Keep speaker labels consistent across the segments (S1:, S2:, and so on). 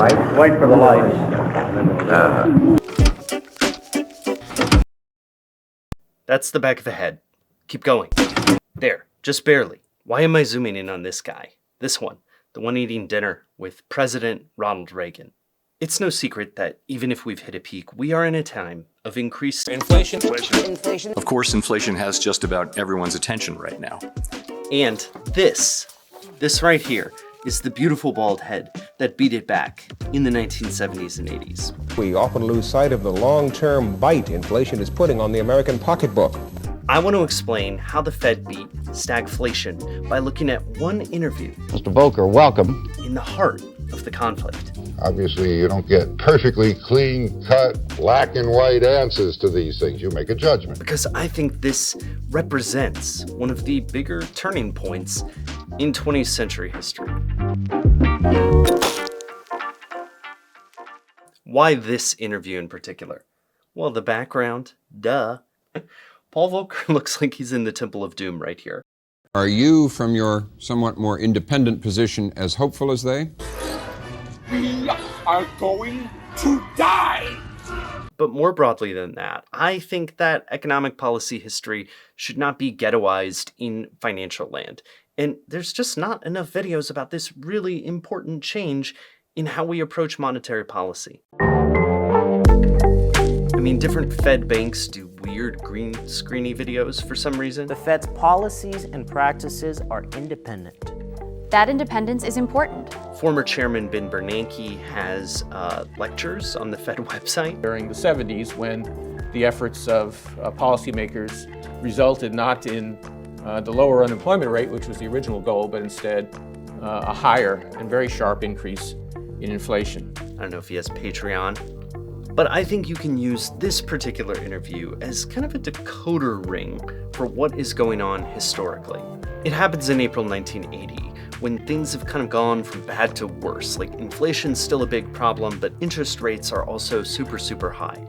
S1: lights. Wait for the lights.
S2: That's the back of the head. Keep going. There, just barely. Why am I zooming in on this guy? This one, the one eating dinner with President Ronald Reagan. It's no secret that even if we've hit a peak, we are in a time of increased inflation.
S3: Of course, inflation has just about everyone's attention right now.
S2: And this right here, is the beautiful bald head that beat it back in the 1970s and 80s.
S4: We often lose sight of the long-term bite inflation is putting on the American pocketbook.
S2: I want to explain how the Fed beat stagflation by looking at one interview.
S1: Mr. Volcker, welcome.
S2: In the heart of the conflict.
S5: Obviously, you don't get perfectly clean-cut, black and white answers to these things. You make a judgment.
S2: Because I think this represents one of the bigger turning points in 20th century history. Why this interview in particular? Well, the background, duh. Paul Volcker looks like he's in the Temple of Doom right here.
S6: Are you, from your somewhat more independent position, as hopeful as they?
S7: We are going to die!
S2: But more broadly than that, I think that economic policy history should not be ghettoized in financial land. And there's just not enough videos about this really important change in how we approach monetary policy. I mean, different Fed banks do weird green screeny videos for some reason.
S8: The Fed's policies and practices are independent.
S9: That independence is important.
S2: Former Chairman Ben Bernanke has lectures on the Fed website.
S10: During the 70s, when the efforts of policymakers resulted not in the lower unemployment rate, which was the original goal, but instead a higher and very sharp increase in inflation.
S2: I don't know if he has Patreon, but I think you can use this particular interview as kind of a decoder ring for what is going on historically. It happens in April 1980, when things have kind of gone from bad to worse. Like, inflation's still a big problem, but interest rates are also super, super high.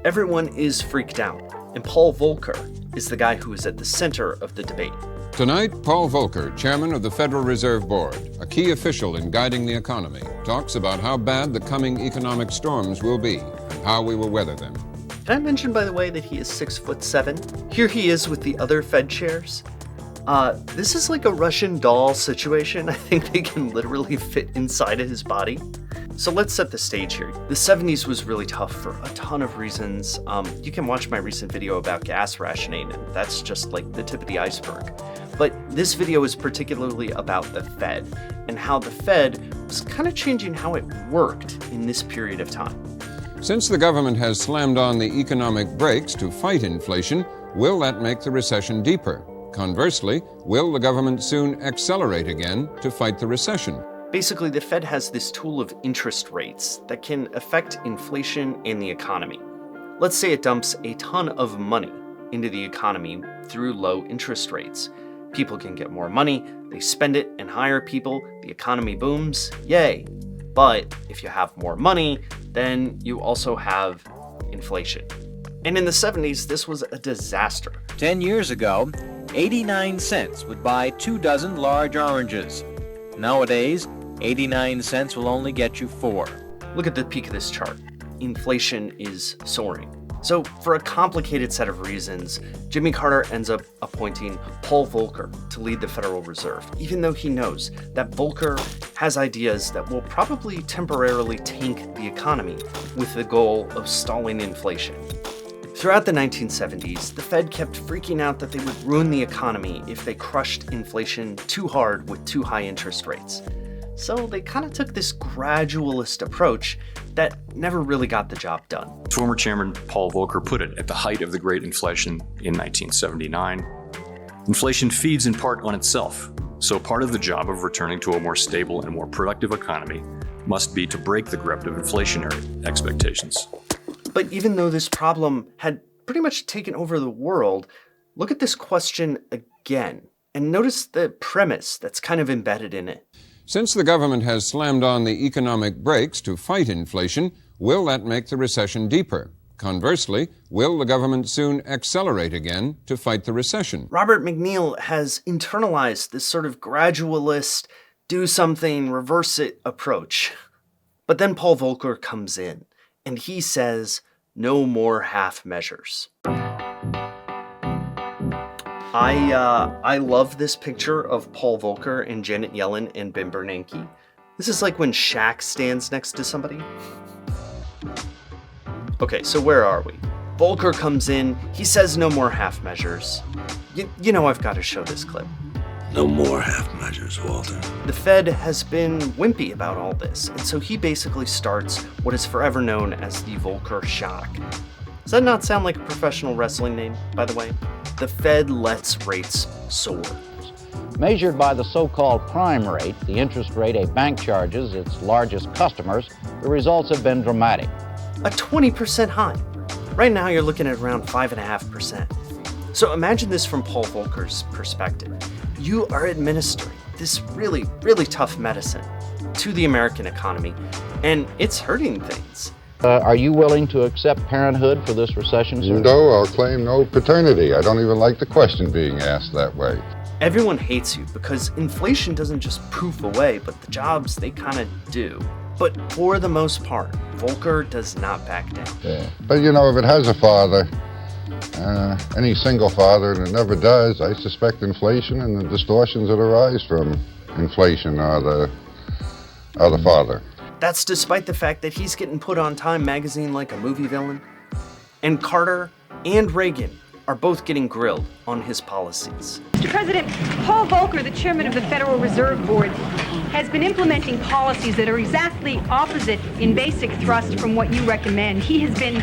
S2: Everyone is freaked out, and Paul Volcker is the guy who is at the center of the debate.
S6: Tonight, Paul Volcker, chairman of the Federal Reserve Board, a key official in guiding the economy, talks about how bad the coming economic storms will be and how we will weather them.
S2: Can I mention, by the way, that he is 6'7"? Here he is with the other Fed chairs. This is like a Russian doll situation. I think they can literally fit inside of his body. So let's set the stage here. The 70s was really tough for a ton of reasons. You can watch my recent video about gas rationing, and that's just like the tip of the iceberg. But this video is particularly about the Fed and how the Fed was kind of changing how it worked in this period of time.
S6: Since the government has slammed on the economic brakes to fight inflation, will that make the recession deeper? Conversely, will the government soon accelerate again to fight the recession?
S2: Basically, the Fed has this tool of interest rates that can affect inflation and the economy. Let's say it dumps a ton of money into the economy through low interest rates. People can get more money, they spend it and hire people, the economy booms, yay. But if you have more money, then you also have inflation. And in the 70s, this was a disaster.
S11: 10 years ago, 89 cents would buy 2 dozen large oranges. Nowadays, 89 cents will only get you 4.
S2: Look at the peak of this chart. Inflation is soaring. So for a complicated set of reasons, Jimmy Carter ends up appointing Paul Volcker to lead the Federal Reserve, even though he knows that Volcker has ideas that will probably temporarily tank the economy with the goal of stalling inflation. Throughout the 1970s, the Fed kept freaking out that they would ruin the economy if they crushed inflation too hard with too high interest rates. So they kind of took this gradualist approach that never really got the job done.
S3: Former Chairman Paul Volcker put it at the height of the Great Inflation in 1979. Inflation feeds in part on itself, so part of the job of returning to a more stable and more productive economy must be to break the grip of inflationary expectations.
S2: But even though this problem had pretty much taken over the world, look at this question again, and notice the premise that's kind of embedded in it.
S6: Since the government has slammed on the economic brakes to fight inflation, will that make the recession deeper? Conversely, will the government soon accelerate again to fight the recession?
S2: Robert McNeil has internalized this sort of gradualist, do something, reverse it approach. But then Paul Volcker comes in, and he says, no more half measures. I love this picture of Paul Volcker and Janet Yellen and Ben Bernanke. This is like when Shaq stands next to somebody. Okay, so where are we? Volcker comes in, he says no more half measures. You know I've got to show this clip.
S12: No more half measures, Walter.
S2: The Fed has been wimpy about all this, and so he basically starts what is forever known as the Volcker shock. Does that not sound like a professional wrestling name, by the way? The Fed lets rates soar.
S1: Measured by the so-called prime rate, the interest rate a bank charges its largest customers, the results have been dramatic.
S2: A 20% high. Right now you're looking at around 5.5%. So imagine this from Paul Volcker's perspective. You are administering this really, really tough medicine to the American economy, and it's hurting things.
S1: Are you willing to accept parenthood for this recession, sir?
S5: No, I'll claim no paternity. I don't even like the question being asked that way.
S2: Everyone hates you because inflation doesn't just poof away, but the jobs, they kind of do. But for the most part, Volcker does not back down.
S5: Yeah. But you know, if it has a father, any single father, and it never does, I suspect inflation and the distortions that arise from inflation are the father.
S2: That's despite the fact that he's getting put on Time magazine like a movie villain. And Carter and Reagan are both getting grilled on his policies.
S13: Mr. President, Paul Volcker, the chairman of the Federal Reserve Board, has been implementing policies that are exactly opposite in basic thrust from what you recommend. He has been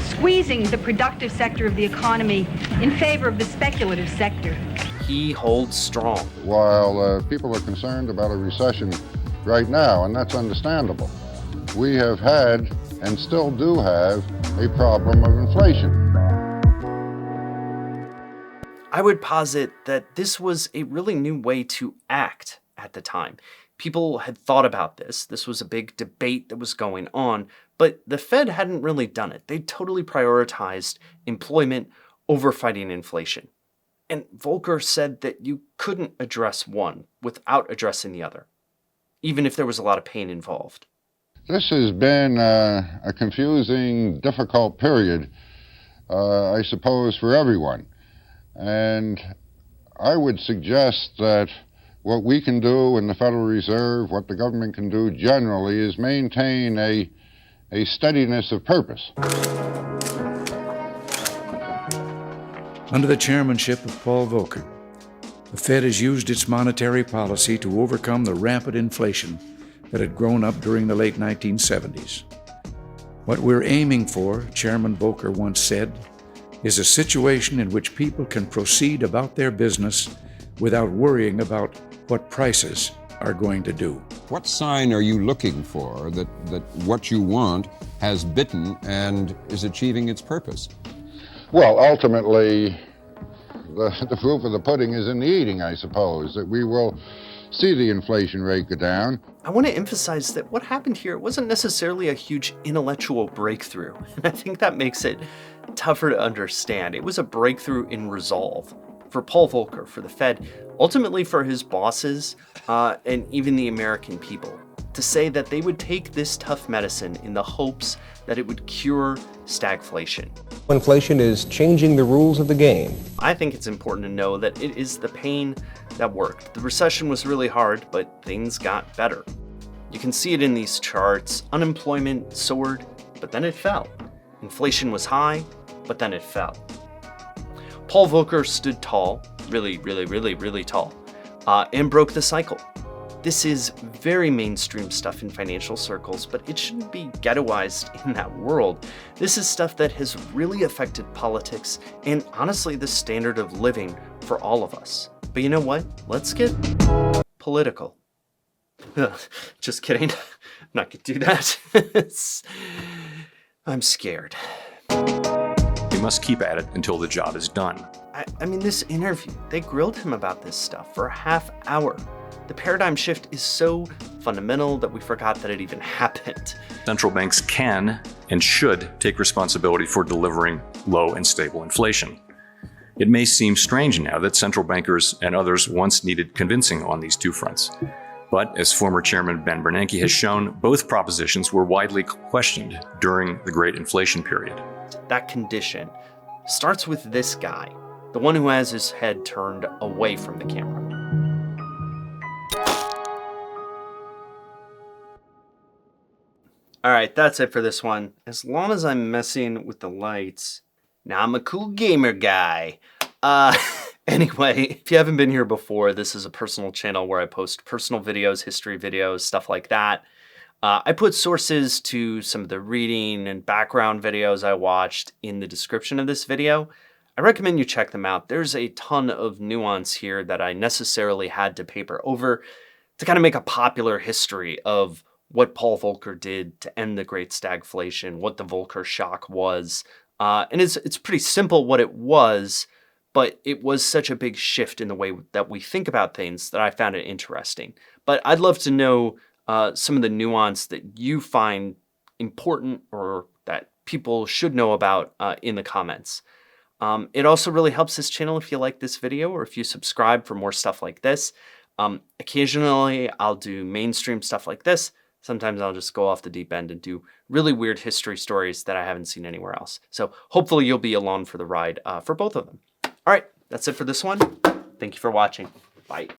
S13: squeezing the productive sector of the economy in favor of the speculative sector.
S2: He holds strong.
S5: While people are concerned about a recession right now, and that's understandable, we have had and still do have a problem of inflation.
S2: I would posit that this was a really new way to act at the time. People had thought about this. This was a big debate that was going on, but the Fed hadn't really done it. They totally prioritized employment over fighting inflation. And Volcker said that you couldn't address one without addressing the other, even if there was a lot of pain involved.
S5: This has been a confusing, difficult period, I suppose, for everyone. And I would suggest that what we can do in the Federal Reserve, what the government can do generally, is maintain a steadiness of purpose.
S12: Under the chairmanship of Paul Volcker, the Fed has used its monetary policy to overcome the rampant inflation that had grown up during the late 1970s. What we're aiming for, Chairman Volcker once said, is a situation in which people can proceed about their business without worrying about what prices are going to do.
S6: What sign are you looking for that what you want has bitten and is achieving its purpose?
S5: Well, ultimately, the proof of the pudding is in the eating, I suppose, that we will see the inflation rate go down.
S2: I want to emphasize that what happened here wasn't necessarily a huge intellectual breakthrough, and I think that makes it tougher to understand. It was a breakthrough in resolve for Paul Volcker, for the Fed, ultimately for his bosses, and even the American people, to say that they would take this tough medicine in the hopes that it would cure stagflation.
S4: Inflation is changing the rules of the game.
S2: I think it's important to know that it is the pain that worked. The recession was really hard, but things got better. You can see it in these charts. Unemployment soared, but then it fell. Inflation was high, but then it fell. Paul Volcker stood tall, really tall, and broke the cycle. This is very mainstream stuff in financial circles, but it shouldn't be ghettoized in that world. This is stuff that has really affected politics and honestly the standard of living for all of us. But you know what? Let's get political. Just kidding. I'm not gonna do that. I'm scared.
S3: We must keep at it until the job is done.
S2: I mean, this interview, they grilled him about this stuff for a half hour. The paradigm shift is so fundamental that we forgot that it even happened.
S3: Central banks can and should take responsibility for delivering low and stable inflation. It may seem strange now that central bankers and others once needed convincing on these two fronts. But as former Chairman Ben Bernanke has shown, both propositions were widely questioned during the Great Inflation period.
S2: That condition starts with this guy, the one who has his head turned away from the camera. All right, that's it for this one. As long as I'm messing with the lights, now I'm a cool gamer guy. Anyway, if you haven't been here before, this is a personal channel where I post personal videos, history videos, stuff like that. I put sources to some of the reading and background videos I watched in the description of this video. I recommend you check them out. There's a ton of nuance here that I necessarily had to paper over to kind of make a popular history of what Paul Volcker did to end the Great Stagflation, what the Volcker shock was. And it's pretty simple what it was, but it was such a big shift in the way that we think about things that I found it interesting. But I'd love to know some of the nuance that you find important or that people should know about in the comments. It also really helps this channel if you like this video or if you subscribe for more stuff like this. Occasionally, I'll do mainstream stuff like this. Sometimes I'll just go off the deep end and do really weird history stories that I haven't seen anywhere else. So hopefully you'll be along for the ride for both of them. All right, that's it for this one. Thank you for watching. Bye.